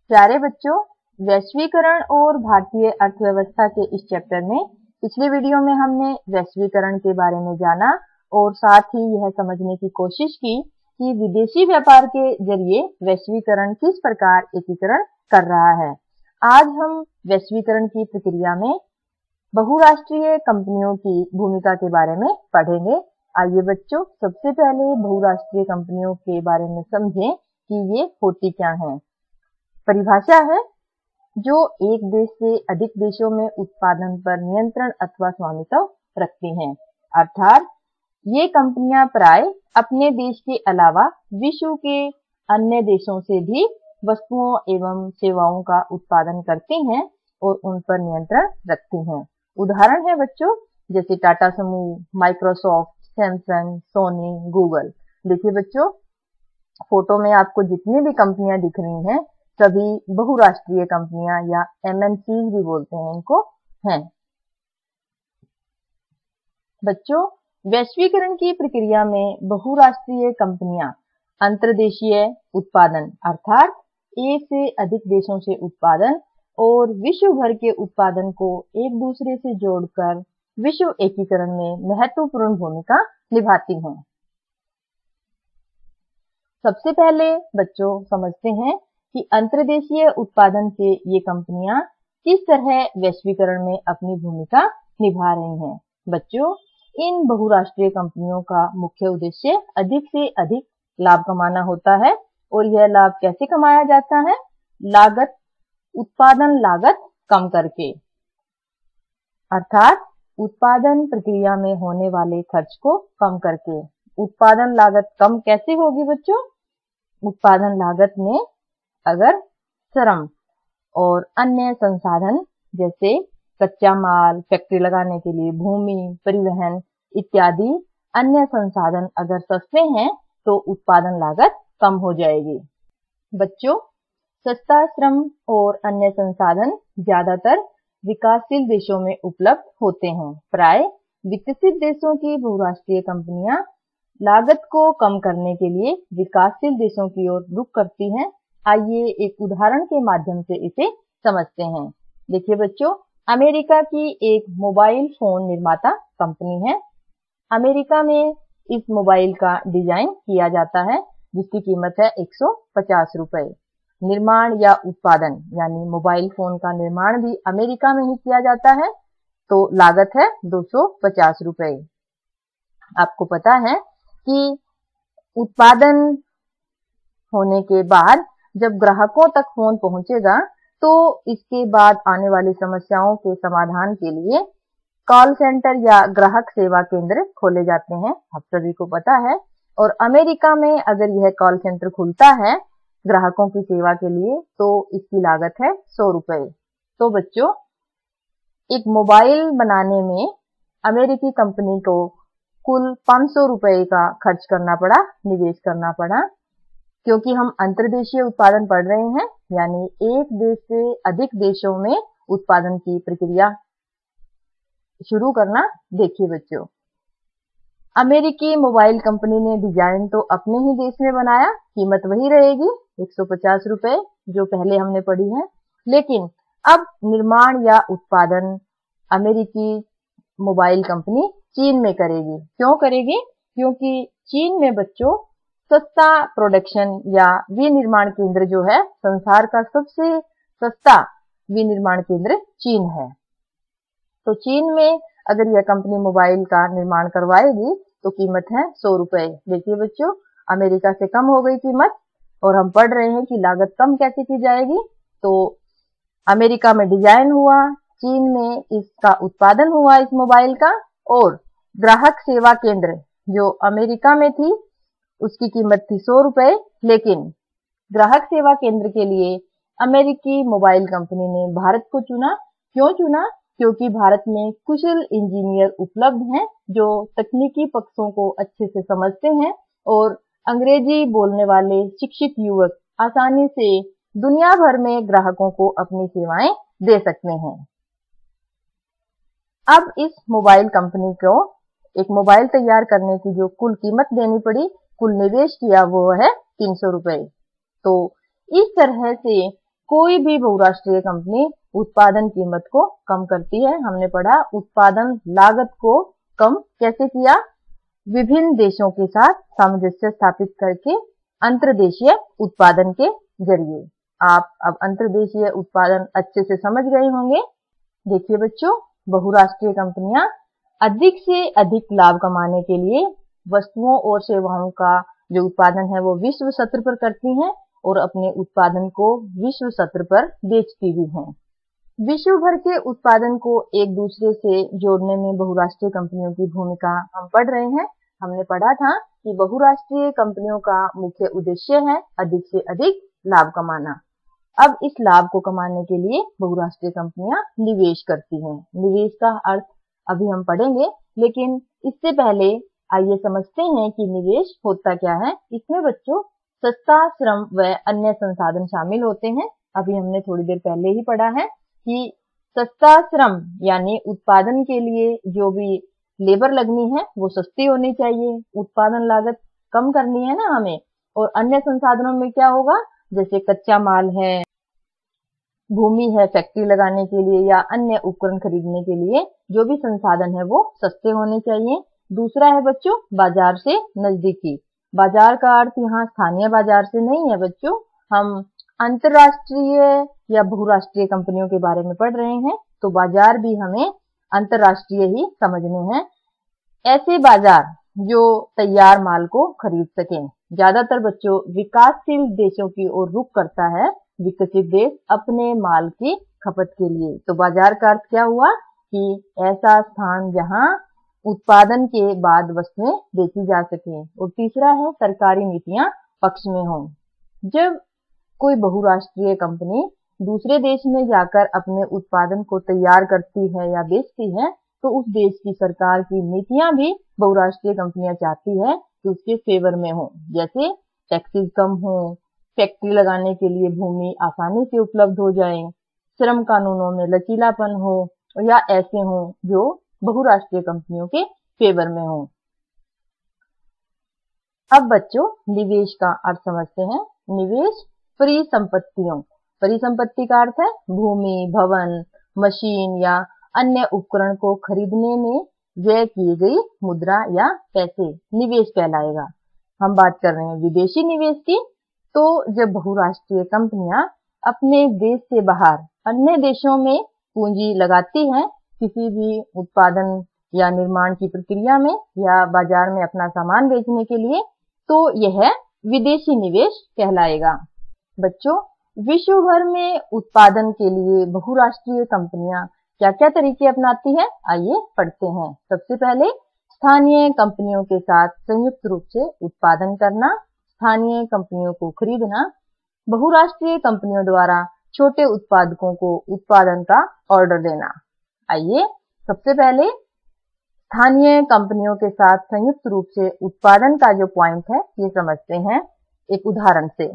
प्यारे बच्चों, वैश्वीकरण और भारतीय अर्थव्यवस्था के इस चैप्टर में पिछले वीडियो में हमने वैश्वीकरण के बारे में जाना और साथ ही यह समझने की कोशिश की कि विदेशी व्यापार के जरिए वैश्वीकरण किस प्रकार एकीकरण कर रहा है। आज हम वैश्वीकरण की प्रक्रिया में बहुराष्ट्रीय कंपनियों की भूमिका के बारे में पढ़ेंगे। आइए बच्चों, सबसे पहले बहुराष्ट्रीय कंपनियों के बारे में समझें कि ये होती क्या हैं। परिभाषा है जो एक देश से अधिक देशों में उत्पादन पर नियंत्रण अथवा स्वामित्व रखती हैं। अर्थात ये कंपनियां प्राय अपने देश के अलावा विश्व के अन्य देशों से भी वस्तुओं एवं सेवाओं का उत्पादन करती हैं और उन पर नियंत्रण रखती हैं। उदाहरण है बच्चों, जैसे टाटा समूह, माइक्रोसॉफ्ट, सैमसंग, सोनी, गूगल। देखिए बच्चों, फोटो में आपको जितनी भी कंपनियां दिख रही हैं सभी बहुराष्ट्रीय कंपनियां या एमएनसी भी बोलते हैं इनको हैं। बच्चों, वैश्वीकरण की प्रक्रिया में बहुराष्ट्रीय कंपनियां अंतर्देशीय उत्पादन अर्थात एक से अधिक देशों से उत्पादन और विश्व भर के उत्पादन को एक दूसरे से जोड़कर विश्व एकीकरण में महत्वपूर्ण भूमिका निभाती हैं। सबसे पहले बच्चों समझते हैं कि अंतर्देशीय उत्पादन से ये कंपनियां किस तरह वैश्वीकरण में अपनी भूमिका निभा रही हैं। बच्चों, इन बहुराष्ट्रीय कंपनियों का मुख्य उद्देश्य अधिक से अधिक लाभ कमाना होता है और यह लाभ कैसे कमाया जाता है? उत्पादन लागत कम करके, अर्थात उत्पादन प्रक्रिया में होने वाले खर्च को कम करके। उत्पादन लागत कम कैसे होगी बच्चों? उत्पादन लागत में अगर श्रम और अन्य संसाधन जैसे कच्चा माल, फैक्ट्री लगाने के लिए भूमि, परिवहन इत्यादि अन्य संसाधन अगर सस्ते हैं तो उत्पादन लागत कम हो जाएगी। बच्चों, सस्ता श्रम और अन्य संसाधन ज्यादातर विकासशील देशों में उपलब्ध होते हैं। प्राय विकसित देशों की बहुराष्ट्रीय कंपनियां लागत को कम करने के लिए विकासशील देशों की ओर रुख करती हैं। आइए एक उदाहरण के माध्यम से इसे समझते हैं। देखिए बच्चों, अमेरिका की एक मोबाइल फोन निर्माता कंपनी है। अमेरिका में इस मोबाइल का डिजाइन किया जाता है जिसकी कीमत है 150 रुपए। निर्माण या उत्पादन यानी मोबाइल फोन का निर्माण भी अमेरिका में ही किया जाता है, तो लागत है 250 रुपए। आपको पता है कि उत्पादन होने के बाद जब ग्राहकों तक फोन पहुंचेगा तो इसके बाद आने वाली समस्याओं के समाधान के लिए कॉल सेंटर या ग्राहक सेवा केंद्र खोले जाते हैं। आप सभी को पता है। और अमेरिका में अगर यह कॉल सेंटर खुलता है ग्राहकों की सेवा के लिए तो इसकी लागत है 100 रुपए। तो बच्चों, एक मोबाइल बनाने में अमेरिकी कंपनी को कुल 500 रुपए का खर्च करना पड़ा, निवेश करना पड़ा, क्योंकि हम अंतर्देशीय उत्पादन पढ़ रहे हैं, यानी एक देश से अधिक देशों में उत्पादन की प्रक्रिया शुरू करना। देखिए बच्चों, अमेरिकी मोबाइल कंपनी ने डिजाइन तो अपने ही देश में बनाया, कीमत वही रहेगी 150 रुपए जो पहले हमने पढ़ी है, लेकिन अब निर्माण या उत्पादन अमेरिकी मोबाइल कंपनी चीन में करेगी। क्यों करेगी? क्योंकि चीन में बच्चों सस्ता प्रोडक्शन या विनिर्माण केंद्र जो है, संसार का सबसे सस्ता विनिर्माण केंद्र चीन है। तो चीन में अगर यह कंपनी मोबाइल का निर्माण करवाएगी तो कीमत है 100 रुपए। देखिए बच्चों, अमेरिका से कम हो गई कीमत और हम पढ़ रहे हैं कि लागत कम कैसे की जाएगी। तो अमेरिका में डिजाइन हुआ, चीन में इसका उत्पादन हुआ इस मोबाइल का, और ग्राहक सेवा केंद्र जो अमेरिका में थी उसकी कीमत थी 100 रुपए, लेकिन ग्राहक सेवा केंद्र के लिए अमेरिकी मोबाइल कंपनी ने भारत को चुना। क्यों चुना? क्योंकि भारत में कुशल इंजीनियर उपलब्ध हैं जो तकनीकी पक्षों को अच्छे से समझते हैं और अंग्रेजी बोलने वाले शिक्षित युवक आसानी से दुनिया भर में ग्राहकों को अपनी सेवाएं दे सकते हैं। अब इस मोबाइल कंपनी को एक मोबाइल तैयार करने की जो कुल कीमत देनी पड़ी, कुल निवेश किया वो है 300 रुपए। तो इस तरह से कोई भी बहुराष्ट्रीय कंपनी उत्पादन कीमत को कम करती है। हमने पढ़ा उत्पादन लागत को कम कैसे किया, विभिन्न देशों के साथ सामंजस्य स्थापित करके अंतर्देशीय उत्पादन के जरिए। आप अब अंतर्देशीय उत्पादन अच्छे से समझ गए होंगे। देखिए बच्चों, बहुराष्ट्रीय कंपनियां अधिक से अधिक लाभ कमाने के लिए वस्तुओं और सेवाओं का जो उत्पादन है वो विश्व स्तर पर करती हैं और अपने उत्पादन को विश्व स्तर पर बेचती भी हैं। विश्व भर के उत्पादन को एक दूसरे से जोड़ने में बहुराष्ट्रीय कंपनियों की भूमिका हम पढ़ रहे हैं। हमने पढ़ा था कि बहुराष्ट्रीय कंपनियों का मुख्य उद्देश्य है अधिक से अधिक लाभ कमाना। अब इस लाभ को कमाने के लिए बहुराष्ट्रीय कंपनियां निवेश करती हैं। निवेश का अर्थ अभी हम पढ़ेंगे, लेकिन इससे पहले आइए समझते हैं कि निवेश होता क्या है। इसमें बच्चों सस्ता श्रम व अन्य संसाधन शामिल होते हैं। अभी हमने थोड़ी देर पहले ही पढ़ा है कि सस्ता श्रम यानी उत्पादन के लिए जो भी लेबर लगनी है वो सस्ती होनी चाहिए। उत्पादन लागत कम करनी है ना हमें। और अन्य संसाधनों में क्या होगा, जैसे कच्चा माल है, भूमि है फैक्ट्री लगाने के लिए या अन्य उपकरण खरीदने के लिए जो भी संसाधन है वो सस्ते होने चाहिए। दूसरा है बच्चों बाजार से नजदीकी। बाजार का अर्थ यहाँ स्थानीय बाजार से नहीं है बच्चों, हम अंतरराष्ट्रीय या बहुराष्ट्रीय कंपनियों के बारे में पढ़ रहे हैं, तो बाजार भी हमें अंतरराष्ट्रीय ही समझने हैं। ऐसे बाजार जो तैयार माल को खरीद सकें। ज्यादातर बच्चों विकासशील देशों की ओर रुख करता है विकसित देश अपने माल की खपत के लिए। तो बाजार का अर्थ क्या हुआ कि ऐसा स्थान जहां उत्पादन के बाद वस्तुएं बेची जा सके। और तीसरा है सरकारी नीतियां पक्ष में हों। जब कोई बहुराष्ट्रीय कंपनी दूसरे देश में जाकर अपने उत्पादन को तैयार करती है या बेचती है, तो उस देश की सरकार की नीतियां भी बहुराष्ट्रीय कंपनियां चाहती है कि उसके फेवर में हो। जैसे टैक्सेस कम हो, फैक्ट्री लगाने के लिए भूमि आसानी से उपलब्ध हो जाए, श्रम कानूनों में लचीलापन हो या ऐसे हो जो बहुराष्ट्रीय कंपनियों के फेवर में हो। अब बच्चों निवेश का अर्थ समझते हैं। निवेश परिसंपत्तियों, परिसंपत्ति का अर्थ है भूमि, भवन, मशीन या अन्य उपकरण को खरीदने में व्यय की गई मुद्रा या पैसे निवेश कहलाएगा। हम बात कर रहे हैं विदेशी निवेश की। तो जब बहुराष्ट्रीय कंपनियां अपने देश से बाहर अन्य देशों में पूंजी लगाती हैं किसी भी उत्पादन या निर्माण की प्रक्रिया में या बाजार में अपना सामान बेचने के लिए, तो यह विदेशी निवेश कहलाएगा। बच्चों विश्व भर में उत्पादन के लिए बहुराष्ट्रीय कंपनियां क्या क्या तरीके अपनाती हैं, आइए पढ़ते हैं। सबसे पहले स्थानीय कंपनियों के साथ संयुक्त रूप से उत्पादन करना, स्थानीय कंपनियों को खरीदना, बहुराष्ट्रीय कंपनियों द्वारा छोटे उत्पादकों को उत्पादन का ऑर्डर देना। आइए सबसे पहले स्थानीय कंपनियों के साथ संयुक्त रूप से उत्पादन का जो पॉइंट है ये समझते हैं एक उदाहरण से।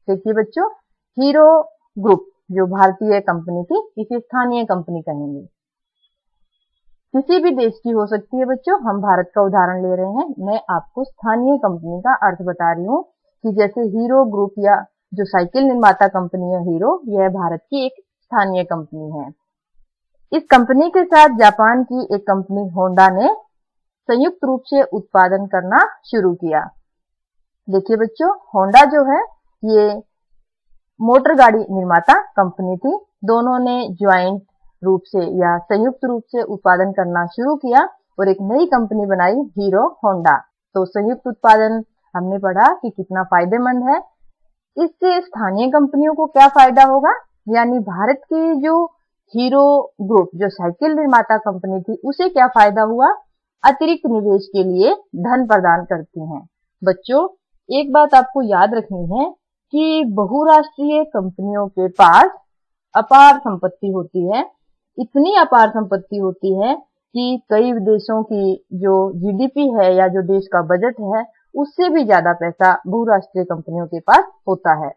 देखिए बच्चों, हीरो ग्रुप जो भारतीय कंपनी थी, इसे स्थानीय कंपनी कहेंगे। किसी भी देश की हो सकती है बच्चों, हम भारत का उदाहरण ले रहे हैं। मैं आपको स्थानीय कंपनी का अर्थ बता रही हूँ कि जैसे हीरो ग्रुप या जो साइकिल निर्माता कंपनी है हीरो, यह भारत की एक स्थानीय कंपनी है। इस कंपनी के साथ जापान की एक कंपनी होंडा ने संयुक्त रूप से उत्पादन करना शुरू किया। देखिए बच्चों, होंडा जो है ये मोटर गाड़ी निर्माता कंपनी थी। दोनों ने ज्वाइंट रूप से या संयुक्त रूप से उत्पादन करना शुरू किया और एक नई कंपनी बनाई हीरो होंडा। तो संयुक्त उत्पादन हमने पढ़ा कि कितना फायदेमंद है। इससे स्थानीय कंपनियों को क्या फायदा होगा, यानी भारत की जो हीरो ग्रुप जो साइकिल निर्माता कंपनी थी उसे क्या फायदा हुआ, अतिरिक्त निवेश के लिए धन प्रदान करती हैं। बच्चों एक बात आपको याद रखनी है कि बहुराष्ट्रीय कंपनियों के पास अपार संपत्ति होती है। इतनी अपार संपत्ति होती है कि कई देशों की जो जीडीपी है या जो देश का बजट है उससे भी ज्यादा पैसा बहुराष्ट्रीय कंपनियों के पास होता है।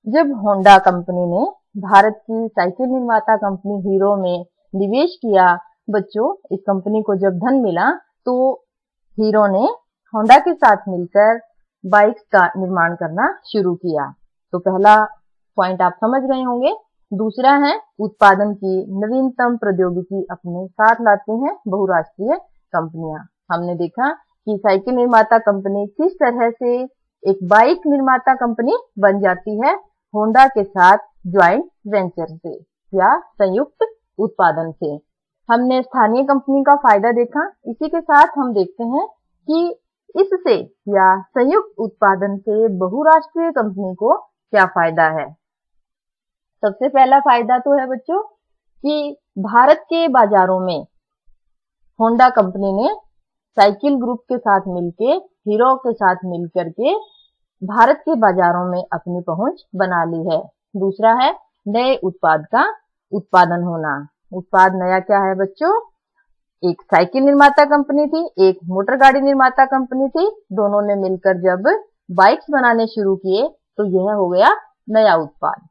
जब होंडा कंपनी ने भारत की साइकिल निर्माता कंपनी हीरो में निवेश किया, बच्चों इस कंपनी को जब धन मिला तो हीरो ने होंडा के साथ मिलकर बाइक्स का निर्माण करना शुरू किया। तो पहला पॉइंट आप समझ गए होंगे। दूसरा है उत्पादन की नवीनतम प्रौद्योगिकी अपने साथ लाते हैं बहुराष्ट्रीय कंपनियां। हमने देखा कि साइकिल निर्माता कंपनी किस तरह से एक बाइक निर्माता कंपनी बन जाती है, होंडा के साथ ज्वाइंट वेंचर से या संयुक्त उत्पादन से। हमने स्थानीय कंपनी का फायदा देखा। इसी के साथ हम देखते हैं कि इससे या संयुक्त उत्पादन से बहुराष्ट्रीय कंपनी को क्या फायदा है। सबसे पहला फायदा तो है बच्चों कि भारत के बाजारों में होंडा कंपनी ने साइकिल ग्रुप के साथ मिलके, हीरो के साथ मिलकर के भारत के बाजारों में अपनी पहुंच बना ली है। दूसरा है नए उत्पाद का उत्पादन होना। उत्पाद नया क्या है बच्चों? एक साइकिल निर्माता कंपनी थी, एक मोटर गाड़ी निर्माता कंपनी थी। दोनों ने मिलकर जब बाइक्स बनाने शुरू किए तो यह हो गया नया उत्पाद।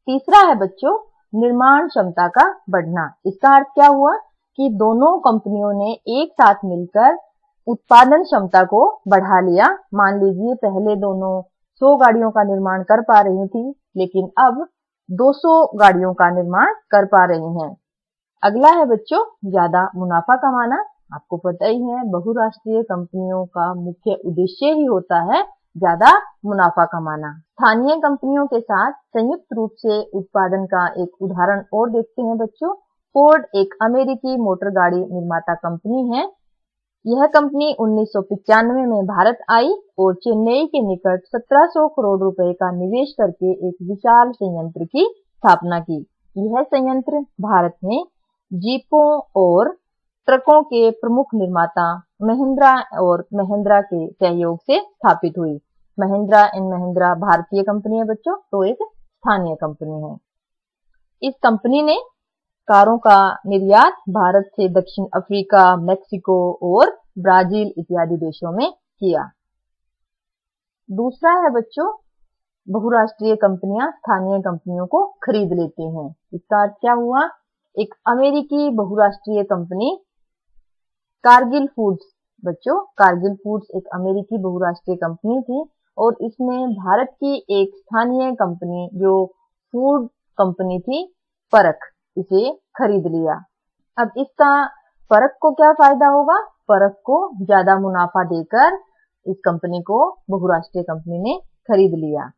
तीसरा है बच्चों निर्माण क्षमता का बढ़ना। इसका अर्थ क्या हुआ कि दोनों कंपनियों ने एक साथ मिलकर उत्पादन क्षमता को बढ़ा लिया। मान लीजिए पहले दोनों 100 गाड़ियों का निर्माण कर पा रही थी, लेकिन अब 200 गाड़ियों का निर्माण कर पा रही हैं। अगला है बच्चों ज्यादा मुनाफा कमाना। आपको पता ही है बहुराष्ट्रीय कंपनियों का मुख्य उद्देश्य ही होता है ज्यादा मुनाफा कमाना। स्थानीय कंपनियों के साथ संयुक्त रूप से उत्पादन का एक उदाहरण और देखते हैं बच्चों। फोर्ड एक अमेरिकी मोटर गाड़ी निर्माता कंपनी है। यह कंपनी 1995 में भारत आई और चेन्नई के निकट 1700 करोड़ रुपए का निवेश करके एक विशाल संयंत्र की स्थापना की। यह संयंत्र भारत में जीपों और ट्रकों के प्रमुख निर्माता महिंद्रा और महिंद्रा के सहयोग से स्थापित हुई। महिंद्रा एंड महिंद्रा भारतीय कंपनी है बच्चों, तो एक स्थानीय कंपनी है। इस कंपनी ने कारों का निर्यात भारत से दक्षिण अफ्रीका, मेक्सिको और ब्राजील इत्यादि देशों में किया। दूसरा है बच्चों बहुराष्ट्रीय कंपनियां स्थानीय कंपनियों को खरीद लेती हैं। इसका अर्थ क्या हुआ? एक अमेरिकी बहुराष्ट्रीय कंपनी कारगिल फूड्स, बच्चों कारगिल फूड्स एक अमेरिकी बहुराष्ट्रीय कंपनी थी और इसने भारत की एक स्थानीय कंपनी जो फूड कंपनी थी परख, इसे खरीद लिया। अब इसका परख को क्या फायदा होगा? परख को ज्यादा मुनाफा देकर इस कंपनी को बहुराष्ट्रीय कंपनी ने खरीद लिया।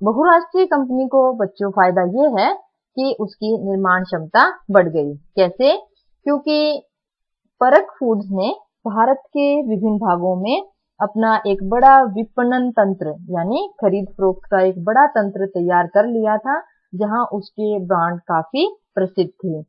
बहुराष्ट्रीय कंपनी को बच्चों फायदा ये है कि उसकी निर्माण क्षमता बढ़ गई। कैसे? क्योंकि परख फूड्स ने भारत के विभिन्न भागों में अपना एक बड़ा विपणन तंत्र यानी खरीद फरोख्त का एक बड़ा तंत्र तैयार कर लिया था, जहां उसके ब्रांड काफी प्रसिद्ध थे।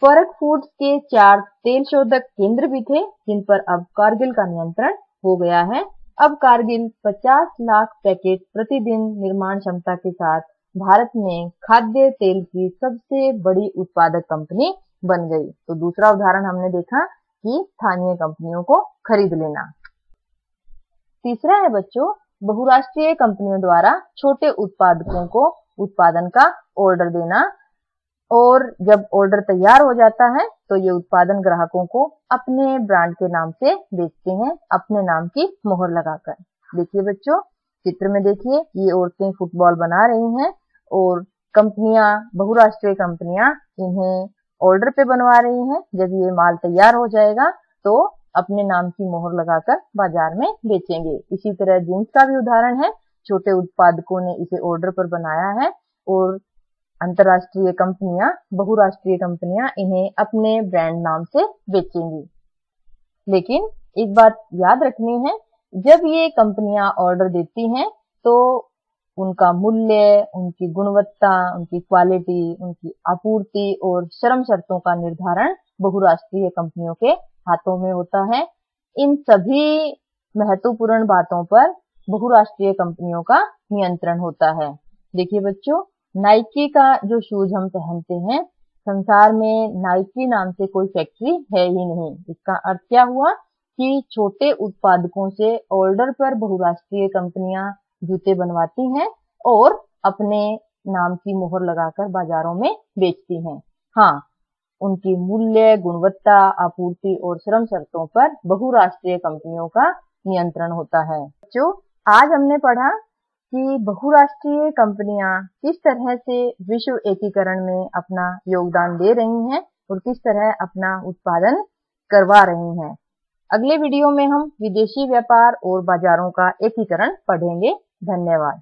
परख फूड्स के 4 तेल शोधक केंद्र भी थे, जिन पर अब कारगिल का नियंत्रण हो गया है। अब कारगिल 50 लाख पैकेट प्रतिदिन निर्माण क्षमता के साथ भारत में खाद्य तेल की सबसे बड़ी उत्पादक कंपनी बन गई। तो दूसरा उदाहरण हमने देखा कि स्थानीय कंपनियों को खरीद लेना। तीसरा है बच्चों बहुराष्ट्रीय कंपनियों द्वारा छोटे उत्पादकों को उत्पादन का ऑर्डर देना, और जब ऑर्डर तैयार हो जाता है तो ये उत्पादन ग्राहकों को अपने ब्रांड के नाम से बेचते हैं, अपने नाम की मोहर लगाकर। देखिए बच्चों चित्र में देखिए, ये औरतें फुटबॉल बना रही हैं और कंपनियां, बहुराष्ट्रीय कंपनियां इन्हें ऑर्डर पे बनवा रही हैं। जब ये माल तैयार हो जाएगा तो अपने नाम की मोहर लगाकर बाजार में बेचेंगे। इसी तरह जींस का भी उदाहरण है, छोटे उत्पादकों ने इसे ऑर्डर पर बनाया है और अंतरराष्ट्रीय कंपनियां, बहुराष्ट्रीय कंपनियां इन्हें अपने ब्रांड नाम से बेचेंगी। लेकिन एक बात याद रखनी है, जब ये कंपनियां ऑर्डर देती हैं तो उनका मूल्य, उनकी गुणवत्ता, उनकी क्वालिटी, उनकी आपूर्ति और श्रम शर्तों का निर्धारण बहुराष्ट्रीय कंपनियों के हाथों में होता है। इन सभी महत्वपूर्ण बातों पर बहुराष्ट्रीय कंपनियों का नियंत्रण होता है। देखिए बच्चों नाइकी का जो शूज हम पहनते हैं, संसार में नाइकी नाम से कोई फैक्ट्री है ही नहीं। इसका अर्थ क्या हुआ कि छोटे उत्पादकों से ऑर्डर पर बहुराष्ट्रीय कंपनियां जूते बनवाती हैं और अपने नाम की मोहर लगाकर बाजारों में बेचती हैं। हाँ, उनकी मूल्य, गुणवत्ता, आपूर्ति और श्रम शर्तों पर बहुराष्ट्रीय कंपनियों का नियंत्रण होता है। बच्चों आज हमने पढ़ा कि बहुराष्ट्रीय कंपनियां किस तरह से विश्व एकीकरण में अपना योगदान दे रही हैं और किस तरह अपना उत्पादन करवा रही हैं। अगले वीडियो में हम विदेशी व्यापार और बाजारों का एकीकरण पढ़ेंगे। धन्यवाद।